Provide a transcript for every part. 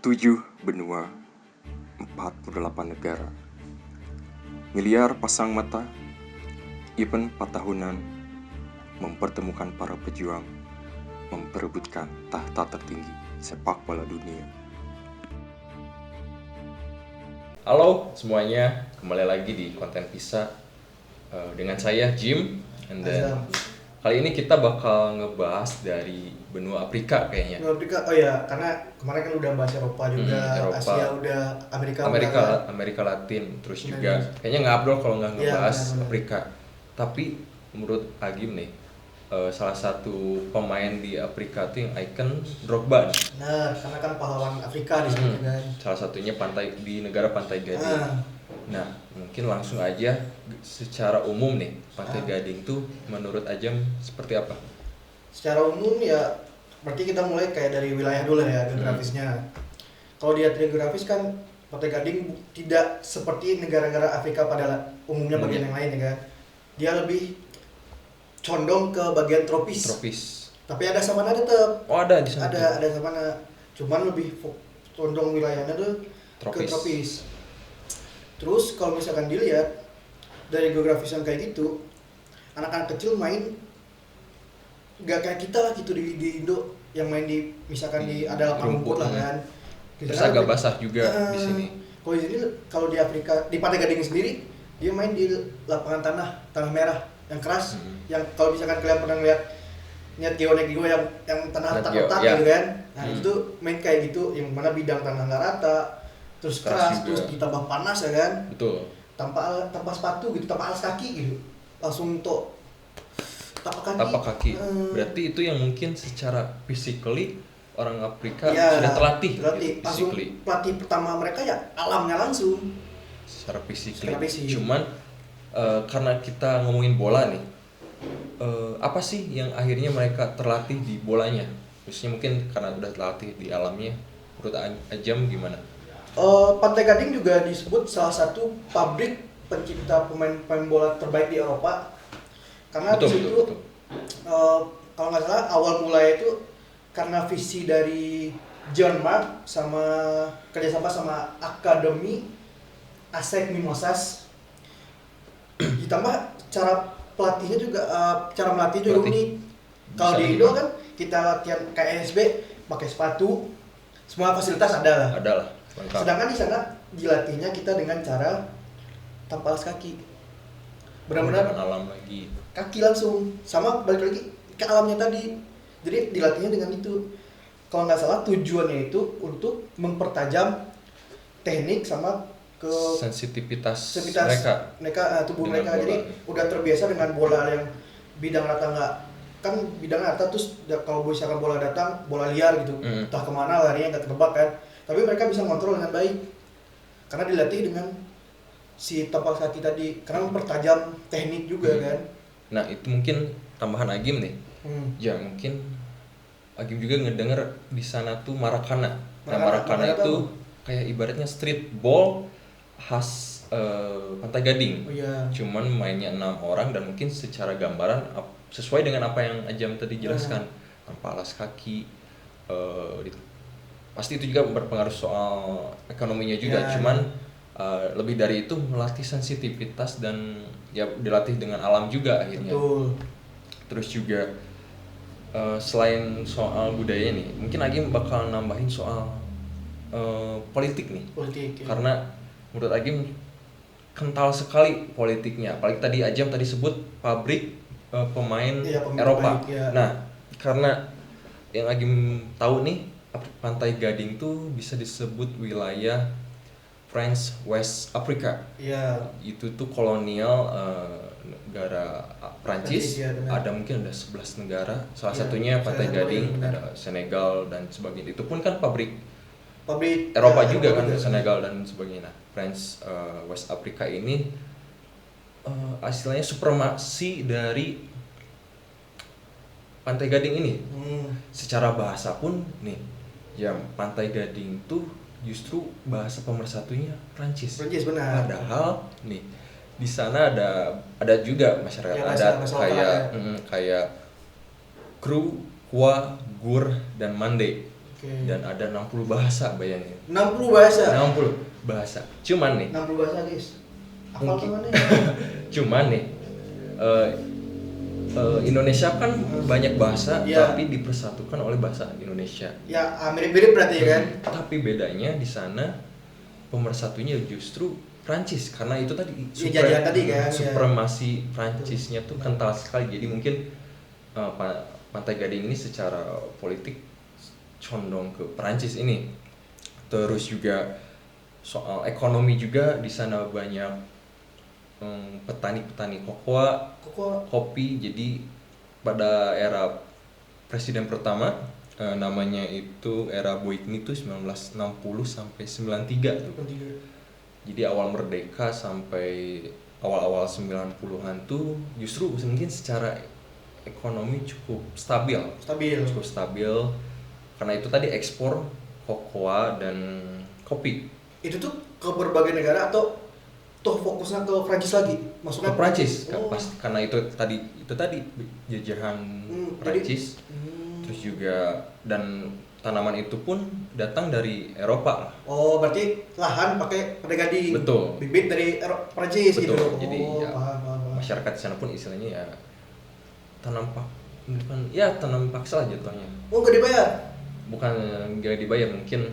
7 benua, 48 negara, miliar pasang mata, event 4 tahunan, mempertemukan para pejuang, memperebutkan tahta tertinggi sepak bola dunia. Halo semuanya, kembali lagi di konten Visa dengan saya Jim. And then kali ini kita bakal ngebahas dari benua Afrika kayaknya. Benua Afrika, oh ya, karena kemarin kan udah bahas Eropa juga, Eropa, Asia udah, Amerika udah, Amerika Latin, terus juga kayaknya nggak abdol kalau nggak ngebahas benar. Afrika. Tapi menurut Agim nih, salah satu pemain di Afrika tuh yang icon Drogba nih. Nah, karena kan pahlawan Afrika di sini kan. Salah satunya di negara Pantai Gading. Nah, mungkin langsung aja secara umum nih, Pantai Gading tuh menurut Ajam seperti apa? Secara umum ya, berarti kita mulai kayak dari wilayah dulu ya, geografisnya. Kalau dilihat dari geografis kan, Pantai Gading tidak seperti negara-negara Afrika pada umumnya bagian yang lain ya kan. Dia lebih condong ke bagian tropis. Tapi ada savana tetap. Oh, ada di sana. Ada savana. Cuman lebih condong wilayahnya tuh ke tropis. Terus kalau misalkan dilihat dari geografis yang kayak gitu, anak-anak kecil main gak kayak kita lah gitu di Indo yang main di misalkan di ada lapangan rumput lah kan. Terus agak basah juga di sini. Kalau di sini, kalau di Afrika di Pantai Gading sendiri dia main di lapangan tanah merah yang keras, yang kalau misalkan kalian pernah lihat Geo yang tanah retak gitu kan. Nah, itu main kayak gitu yang mana bidang tanah nggak rata, terus keras terus ditambah panas ya kan. Betul. Tanpa sepatu gitu, tanpa alas kaki gitu. Langsung untuk tapak kaki. Berarti itu yang mungkin secara physically orang Afrika sudah terlatih. Langsung pelatih pertama mereka ya alamnya langsung. Secara physically. Cuman karena kita ngomongin bola nih, apa sih yang akhirnya mereka terlatih di bolanya? Maksudnya mungkin karena udah terlatih di alamnya. Menurut Ajam gimana? Pantai Gading juga disebut salah satu pabrik pencipta pemain bola terbaik di Eropa. Karena di situ kalau nggak salah awal mulai itu karena visi dari John Mark sama kerjasama sama Akademi ASEC Mimosas, ditambah cara pelatihnya juga cara melatih juga unik. Kalau di Indo kan kita latihan KSB pakai sepatu, semua fasilitas ada lah. Sedangkan di sana dilatihnya kita dengan cara tanpa alas kaki, benar-benar alam lagi, kaki langsung, sama balik lagi ke alamnya tadi. Jadi dilatihnya dengan itu. Kalau nggak salah tujuannya itu untuk mempertajam teknik sama ke sensitivitas mereka tubuh mereka. Jadi udah terbiasa dengan bola yang bidang rata, nggak kan bidang rata, terus kalau misalkan bola datang bola liar gitu, entah kemana larinya nggak ketebak kan. Tapi mereka bisa kontrol dengan baik karena dilatih dengan si tapak kaki tadi, karena mempertajam teknik juga kan. Nah itu mungkin tambahan Agim nih. Ya mungkin Agim juga ngedenger di sana tuh Maracana. Nah Maracana itu kayak ibaratnya street ball khas Pantai Gading. Cuman mainnya 6 orang dan mungkin secara gambaran sesuai dengan apa yang Ajam tadi jelaskan, tanpa alas kaki. Pasti itu juga berpengaruh soal ekonominya juga. Cuman lebih dari itu melatih sensitivitas dan ya dilatih dengan alam juga akhirnya. Betul. Terus juga selain soal budaya nih, mungkin Agim bakal nambahin soal politik nih. Karena menurut Agim kental sekali politiknya. Apalagi tadi Ajam sebut pabrik pemain Eropa. Nah, karena yang Agim tahu nih, Pantai Gading tuh bisa disebut wilayah French West Africa. Itu tuh kolonial negara Prancis. Ada mungkin ada 11 negara. Salah satunya Pantai Gading, ada Senegal dan sebagainya. Itu pun kan pabrik Eropa juga kan, Senegal dan sebagainya. French West Africa ini istilahnya supremasi dari Pantai Gading ini. Secara bahasa pun nih, ya Pantai Gading tuh justru bahasa pemersatunya Prancis. Benar. Padahal nih di sana ada juga masyarakat adat kayak Kru, Hua, Gur dan Mande. Dan ada 60 bahasa, bayangin. 60 bahasa. 60 bahasa. Cuman nih 60 bahasa, guys. Apa namanya? Cuman nih Indonesia kan banyak bahasa, tapi dipersatukan oleh bahasa Indonesia. Ya, mirip-mirip berarti ya kan? Tapi bedanya di sana pemersatunya justru Prancis, karena itu tadi supremasi Prancisnya tuh kental sekali. Jadi mungkin Pantai Gading ini secara politik condong ke Prancis ini. Terus juga soal ekonomi juga di sana banyak petani-petani kopi. Jadi pada era presiden pertama namanya itu era Boigny itu 1960 sampai 93 tuh. Jadi awal merdeka sampai awal-awal 90-an tuh justru mungkin secara ekonomi cukup stabil. Cukup stabil karena itu tadi ekspor kokoa dan kopi. Itu tuh ke berbagai negara atau tuh fokusnya ke Prancis lagi? Maksudnya ke Prancis, karena itu tadi jajahan Prancis. Terus juga dan tanaman itu pun datang dari Eropa. Oh, berarti lahan pakai Pantai Gading. Betul. Bibit dari Prancis gitu. Jadi paham. Masyarakat di sana pun istilahnya ya tanam paksa lah jatuhnya. Oh, nggak dibayar? Bukan nggak dibayar, mungkin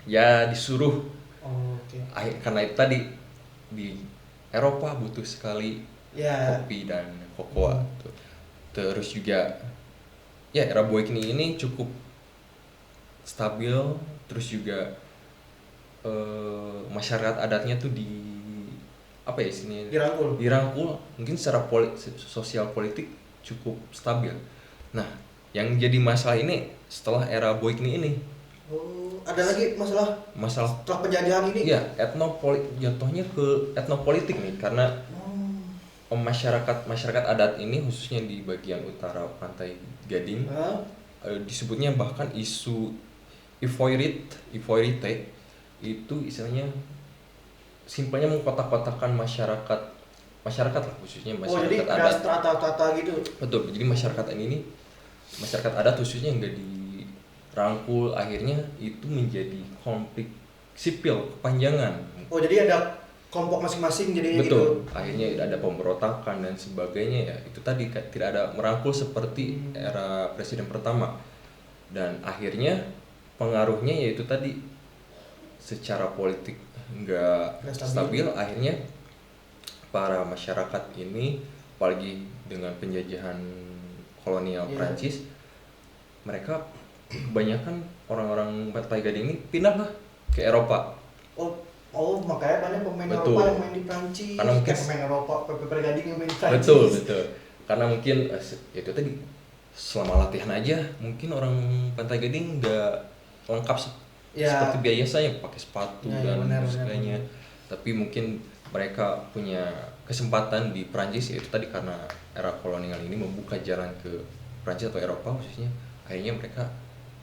ya disuruh. Karena itu tadi di Eropa butuh sekali kopi dan kokoa. Terus juga ya era Boigny ini cukup stabil, terus juga masyarakat adatnya tuh dirangkul mungkin secara sosial politik cukup stabil. Nah, yang jadi masalah ini setelah era Boigny ini. Ada lagi masalah setelah penjajahan ini? Iya, jatuhnya ke etnopolitik nih, karena masyarakat adat ini khususnya di bagian utara Pantai Gading disebutnya bahkan isu Ivoirite itu istilahnya simpelnya mengkotak-kotakan masyarakat lah, khususnya masyarakat jadi adat. Jadi strata-strata gitu. Betul. Jadi masyarakat adat khususnya nggak dirangkul, akhirnya itu menjadi konflik sipil kepanjangan. Oh, jadi ada kelompok masing-masing jadi betul gitu. Akhirnya ada pemberontakan dan sebagainya, ya itu tadi tidak ada merangkul seperti era presiden pertama. Dan akhirnya pengaruhnya yaitu tadi secara politik nggak stabil. Akhirnya para masyarakat ini, apalagi dengan penjajahan kolonial Prancis, mereka kebanyakan orang-orang Pantai Gading ini pindah lah ke Eropa. Oh, makanya banyak pemain Eropa yang main di Prancis. Karena mungkin pemain Eropa, Pantai Gading yang main di Prancis. Betul. Karena mungkin itu tadi selama latihan aja mungkin orang Pantai Gading nggak lengkap seperti biasanya pakai sepatu dan sebagainya. Tapi mungkin mereka punya kesempatan di Prancis, yaitu tadi karena era kolonial ini membuka jalan ke Prancis atau Eropa khususnya. Akhirnya mereka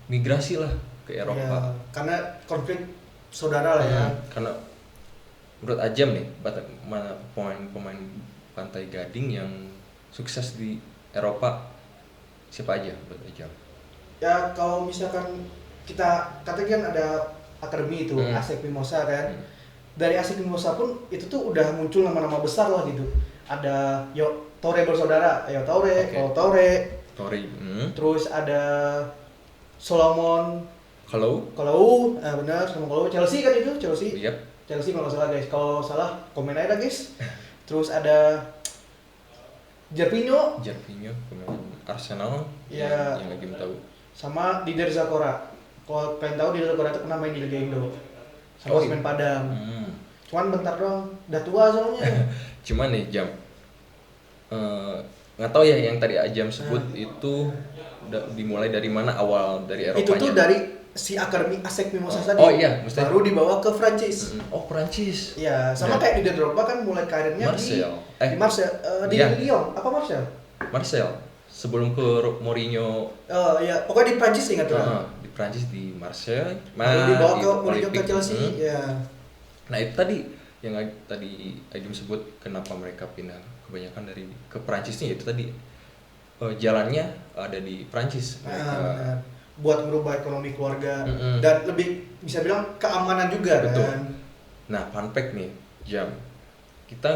migrasi lah ke Eropa. Karena konflik saudara lah ya. Karena menurut Ajam nih, pemain Pantai Gading yang sukses di Eropa siapa aja menurut Ajam? Ya kalau misalkan kita katakan ada akademi itu ASEC Mimosa kan. Dari ASEC Mimosa pun itu tuh udah muncul nama-nama besar lah gitu. Ada Torre bersaudara, Torre. Terus ada Solomon Kalau benar sama kalau Chelsea kan itu Chelsea. Yep. Chelsea kalau salah guys. Kalau salah komen aja guys. Terus ada Jervinho pemain Arsenal yang lagi tahu. Sama Dider Zakora. Kalau kalian tahu Dider Zakora itu pernah main di Liga Indo. Sama Semen Padang. Cuman bentar doang, udah tua soalnya. Cuman nih Jam. Nggak tahu ya yang tadi Ajam sebut itu dimulai dari mana, awal dari Eropanya? Itu tuh dari si akademi ASEC Mimosa tadi. Oh iya, mustahil. Baru dibawa ke Prancis. Prancis. Iya, sama kayak Didier Drogba kan mulai karirnya di Marseille. Di Lyon, apa Marseille? Marseille. Sebelum ke Mourinho. Oh iya, pokoknya di Prancis ingat kan? Di Prancis di Marseille. Baru dibawa ke Mourinho ke Chelsea. Iya. Nah, itu tadi yang tadi Ajum sebut kenapa mereka pindah kebanyakan dari ke Prancis nih, itu tadi jalannya ada di Prancis. Mereka buat merubah ekonomi keluarga dan lebih bisa bilang keamanan juga. Betul. Kan. Nah, fun fact nih, Jam. Kita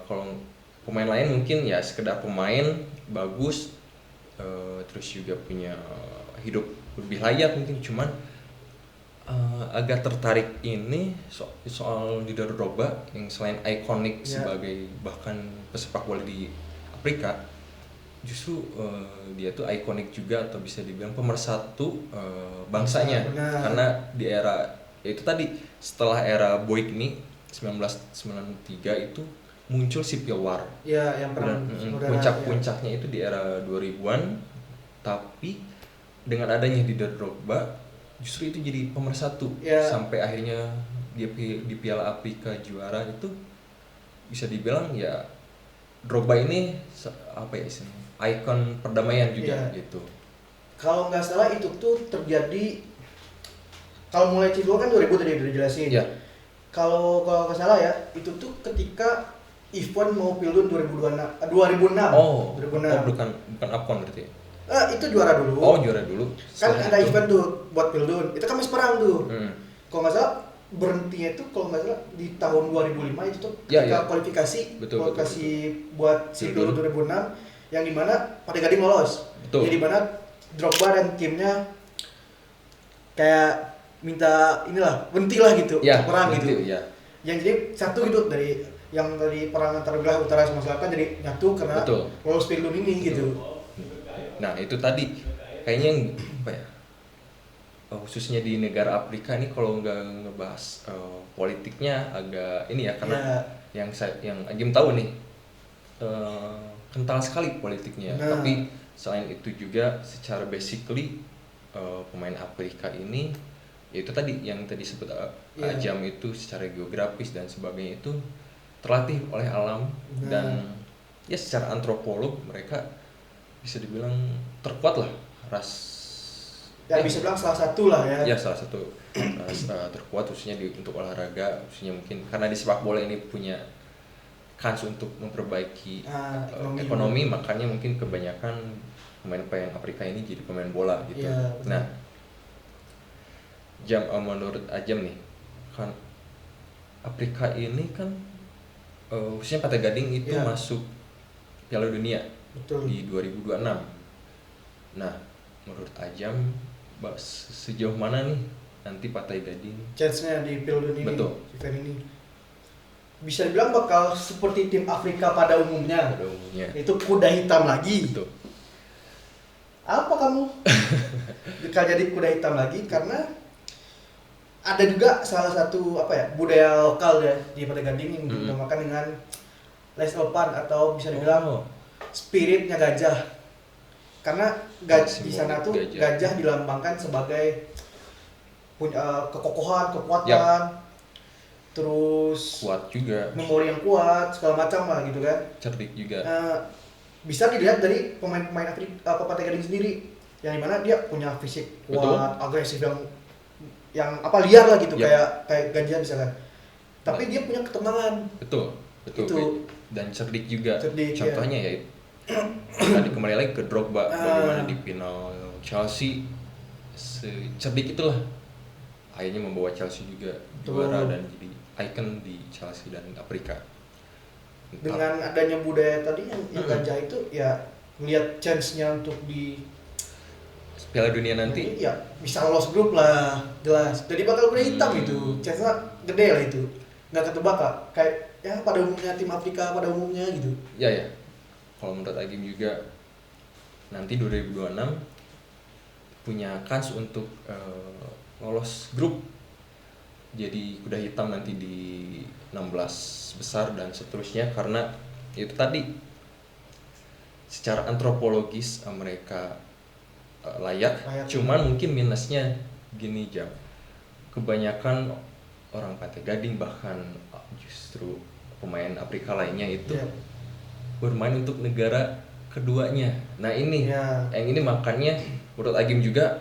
kalau pemain lain mungkin ya sekedar pemain bagus, terus juga punya hidup lebih layak mungkin, cuman agak tertarik ini soal Didier Drogba yang selain ikonik sebagai bahkan pesepak bola di Afrika, justru dia tuh ikonik juga atau bisa dibilang pemersatu bangsanya. Karena di era itu tadi setelah era Boyd nih 1993 itu muncul Civil War. Ya, yang puncaknya itu di era 2000-an, tapi dengan adanya Didier Drogba justru itu jadi pemersatu sampai akhirnya dia di Piala Afrika juara itu bisa dibilang ya Drogba ini apa ya istilahnya ikon perdamaian juga gitu. Kalau nggak salah itu tuh terjadi kalau mulai Civil War kan 2000 tadi udah dijelasin. Kalau nggak salah ya itu tuh ketika event mau Pildun 2006. Oh, bukan AFCON berarti. Itu juara dulu. Oh, juara dulu. Kan ada event tuh buat Pildun. Itu kan masih perang tuh. Kalau nggak salah berhentinya itu kalau nggak salah di tahun 2005 itu tuh ketika kualifikasi betul. Buat si Pildun 2006 yang dimana Pantai Gading lolos. Betul. Jadi dimana Drogba dan timnya kayak minta inilah berhenti lah gitu perang gitu. Ya. Yang jadi satu gitu dari yang dari perang antara wilayah utara sama selatan jadi nyatu karena lolos Pildun ini gitu. Nah itu tadi kayaknya apa ya khususnya di negara Afrika ini kalau nggak ngebahas politiknya agak ini ya karena yang Agim tahu nih kental sekali politiknya. Tapi selain itu juga secara basically pemain Afrika ini yaitu tadi yang tadi sebut Ajam itu secara geografis dan sebagainya itu terlatih oleh alam dan ya secara antropolog mereka bisa dibilang terkuat lah bisa bilang salah satu lah ya. Ya salah satu terkuat khususnya untuk olahraga khususnya mungkin karena di sepak bola ini punya kans untuk memperbaiki ekonomi makanya mungkin kebanyakan pemain-pemain Afrika ini jadi pemain bola gitu. Nah, menurut Ajam nih kan Afrika ini kan khususnya Pantai Gading itu masuk Piala Dunia di 2026. Nah, menurut Ajam sejauh mana nih nanti Pantai Gading chance-nya di Piala Dunia event ini? Bisa dibilang bakal seperti tim Afrika pada umumnya. Itu kuda hitam lagi. Betul. Apa kamu? Bakal jadi kuda hitam lagi karena ada juga salah satu budaya lokal ya di Pantai Gading yang dinamakan dengan Les Elpan atau bisa dibilang spiritnya gajah. Karena di sana tuh gajah dilambangkan sebagai punya kekokohan, kekuatan. Terus kuat juga, memori yang kuat segala macam lah gitu kan, cerdik juga. Bisa dilihat dari pemain-pemain Pantai Gading sendiri yang dimana dia punya fisik kuat, agresif yang liar lah gitu kayak gajah misalkan. Tapi dia punya ketenangan. Betul. Dan cerdik juga. Contohnya ya tadi kembali lagi ke Drogba bagaimana di final Chelsea cerdik itulah akhirnya membawa Chelsea juga juara dan jadi icon di Chelsea dan Afrika. Dengan adanya budaya tadi yang gajah itu ya melihat chance-nya untuk di Piala Dunia nanti ya bisa lolos grup lah jelas. Jadi bakal kuda hitam itu, chance-nya gede lah itu. Nggak ketebak lah. Kayak ya pada umumnya tim Afrika pada umumnya gitu. Ya. Kalau menurut Agim juga nanti 2026 punya kans untuk lolos grup. Jadi kuda hitam nanti di 16 besar dan seterusnya karena itu tadi secara antropologis mereka layak. Cuman mungkin minusnya gini kebanyakan orang Pantai Gading bahkan justru pemain Afrika lainnya itu bermain untuk negara keduanya. Nah ini yang ini makanya menurut Agim juga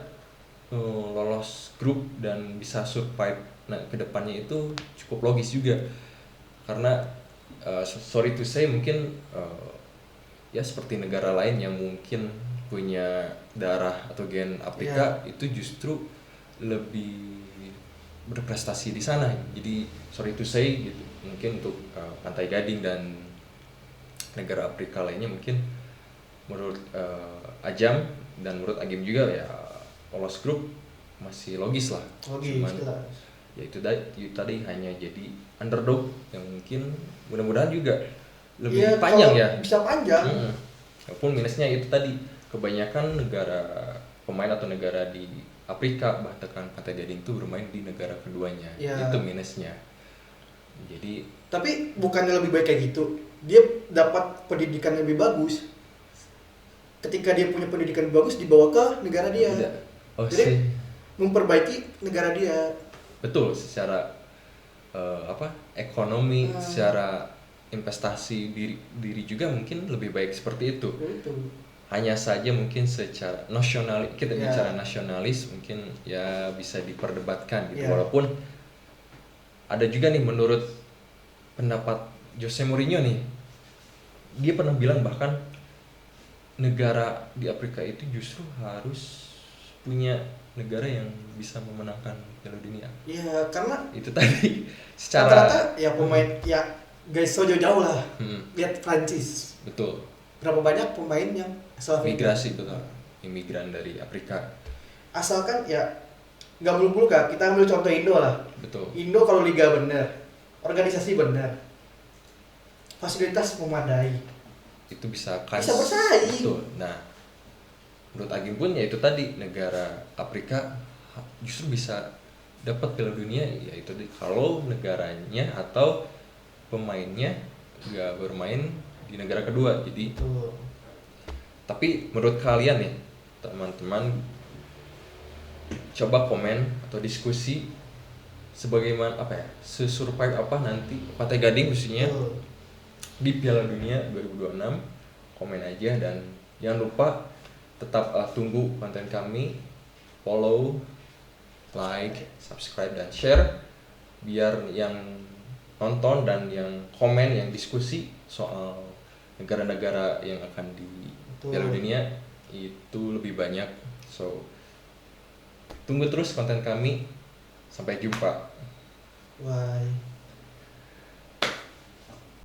lolos grup dan bisa survive kedepannya itu cukup logis juga karena sorry to say mungkin ya seperti negara lain yang mungkin punya darah atau gen Afrika itu justru lebih berprestasi di sana. Jadi sorry to say gitu, mungkin untuk Pantai Gading dan negara Afrika lainnya mungkin menurut Ajam dan menurut Agim juga ya lolos grup masih logis lah. Cuman ya itu tadi hanya jadi underdog yang mungkin mudah-mudahan juga lebih panjang ya. Bisa panjang. Walaupun minusnya itu tadi kebanyakan pemain atau negara di Afrika bahkan Pantai Gading itu bermain di negara keduanya. Itu minusnya. Jadi tapi bukannya lebih baik kayak gitu, dia dapat pendidikan lebih bagus. Ketika dia punya pendidikan bagus dibawa ke negara dia. Jadi memperbaiki negara dia. Betul, secara ekonomi, secara investasi diri juga mungkin lebih baik seperti itu. Hanya saja mungkin secara nasionalis, kita bicara nasionalis mungkin ya bisa diperdebatkan gitu. Walaupun ada juga nih menurut pendapat Jose Mourinho nih, dia pernah bilang bahkan negara di Afrika itu justru harus punya negara yang bisa memenangkan Piala Dunia. Iya, karena itu tadi secara rata-rata ya pemain ya guys so jauh-jauh lah. Lihat Prancis. Betul. Berapa banyak pemain yang asal migrasi betul. Imigran dari Afrika. Asalkan ya nggak muluk-muluk kan. Kita ambil contoh Indo lah. Betul. Indo kalau liga bener, organisasi bener, fasilitas memadai, itu bisa bersaing. Betul. Nah, menurut Agim pun ya itu tadi negara Afrika justru bisa dapat Piala Dunia ya itu kalau negaranya atau pemainnya nggak bermain di negara kedua. Jadi tapi menurut kalian ya teman-teman, coba komen atau diskusi sebagaimana sesurvive apa nanti Pantai Gading khususnya di Piala Dunia 2026. Komen aja dan jangan lupa tetap tunggu konten kami, follow, like, subscribe dan share biar yang nonton dan yang komen, yang diskusi soal negara-negara yang akan di Piala Dunia itu lebih banyak. So tunggu terus konten kami, sampai jumpa. Bye.